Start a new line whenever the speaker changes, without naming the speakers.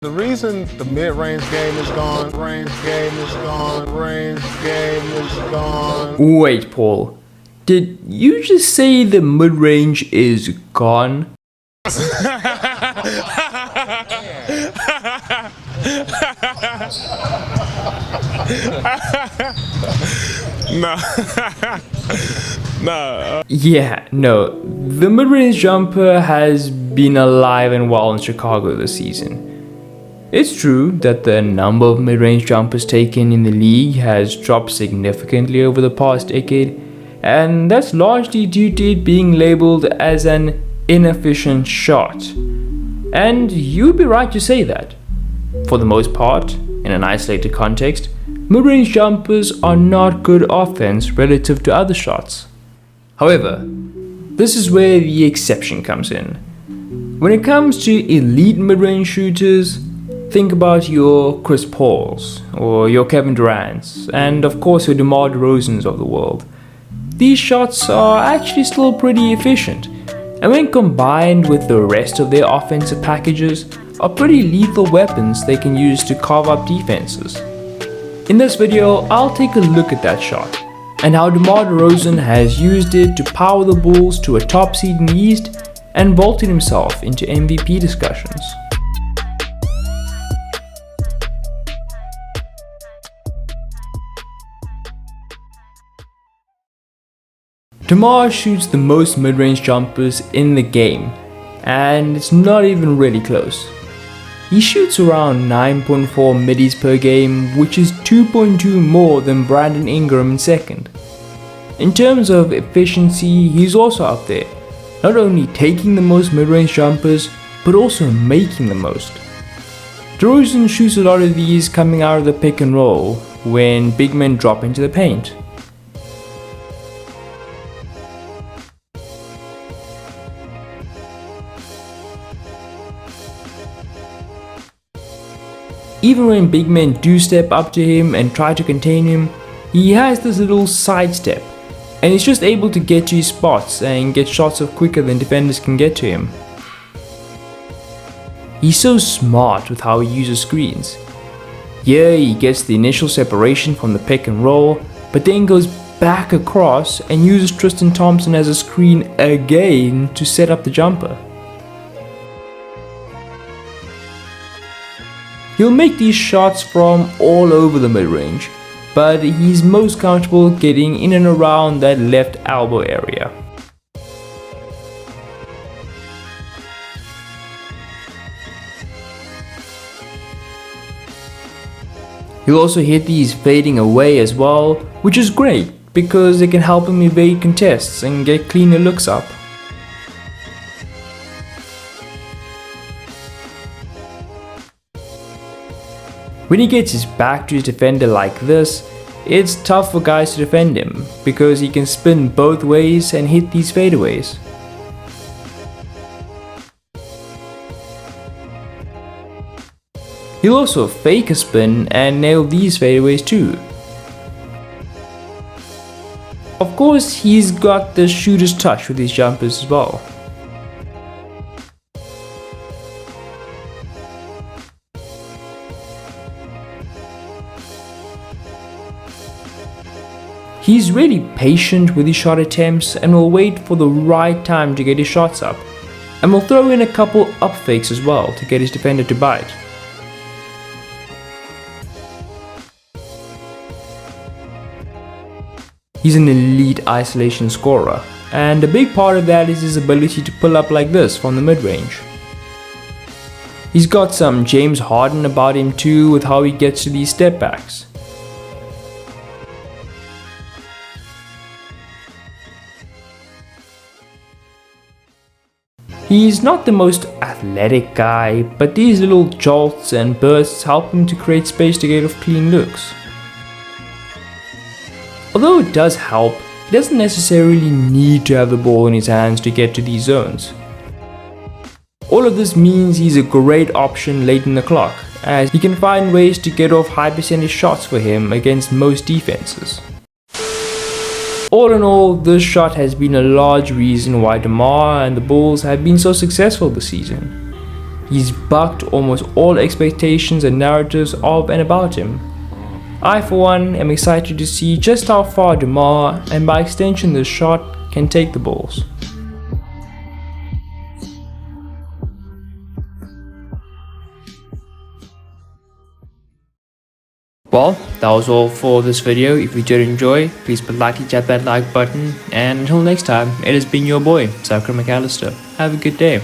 The reason the mid-range game is gone, range game is gone, range game is gone.
Wait, Paul. Did you just say the mid-range is gone?
No. No.
Yeah, no. The mid-range jumper has been alive and well in Chicago this season. It's true that the number of mid-range jumpers taken in the league has dropped significantly over the past decade, and that's largely due to it being labeled as an inefficient shot. And you'd be right to say that. For the most part, in an isolated context, mid-range jumpers are not good offense relative to other shots. However, this is where the exception comes in. When it comes to elite mid-range shooters, think about your Chris Pauls, or your Kevin Durant's, and of course your DeMar Derozans of the world. These shots are actually still pretty efficient, and when combined with the rest of their offensive packages, are pretty lethal weapons they can use to carve up defenses. In this video, I'll take a look at that shot, and how DeMar Derozan has used it to power the Bulls to a top seed in the East and vaulted himself into MVP discussions. DeMar shoots the most mid-range jumpers in the game, and it's not even really close. He shoots around 9.4 middies per game, which is 2.2 more than Brandon Ingram in second. In terms of efficiency, he's also up there, not only taking the most mid-range jumpers, but also making the most. DeRozan shoots a lot of these coming out of the pick and roll when big men drop into the paint. Even when big men do step up to him and try to contain him, he has this little sidestep, and he's just able to get to his spots and get shots off quicker than defenders can get to him. He's so smart with how he uses screens. Here he gets the initial separation from the pick and roll, but then goes back across and uses Tristan Thompson as a screen again to set up the jumper. He'll make these shots from all over the mid-range, but he's most comfortable getting in and around that left elbow area. He'll also hit these fading away as well, which is great because it can help him evade contests and get cleaner looks up. When he gets his back to his defender like this, it's tough for guys to defend him because he can spin both ways and hit these fadeaways. He'll also fake a spin and nail these fadeaways too. Of course, he's got the shooter's touch with his jumpers as well. He's really patient with his shot attempts and will wait for the right time to get his shots up, and will throw in a couple up fakes as well to get his defender to bite. He's an elite isolation scorer, and a big part of that is his ability to pull up like this from the mid-range. He's got some James Harden about him too with how he gets to these step backs. He's not the most athletic guy, but these little jolts and bursts help him to create space to get off clean looks. Although it does help, he doesn't necessarily need to have the ball in his hands to get to these zones. All of this means he's a great option late in the clock, as he can find ways to get off high percentage shots for him against most defenses. All in all, this shot has been a large reason why DeMar and the Bulls have been so successful this season. He's bucked almost all expectations and narratives of and about him. I, for one, am excited to see just how far DeMar, and by extension the shot, can take the Bulls. Well, that was all for this video. If you did enjoy, please politely tap that like button. And until next time, it has been your boy, Sakura McAllister. Have a good day.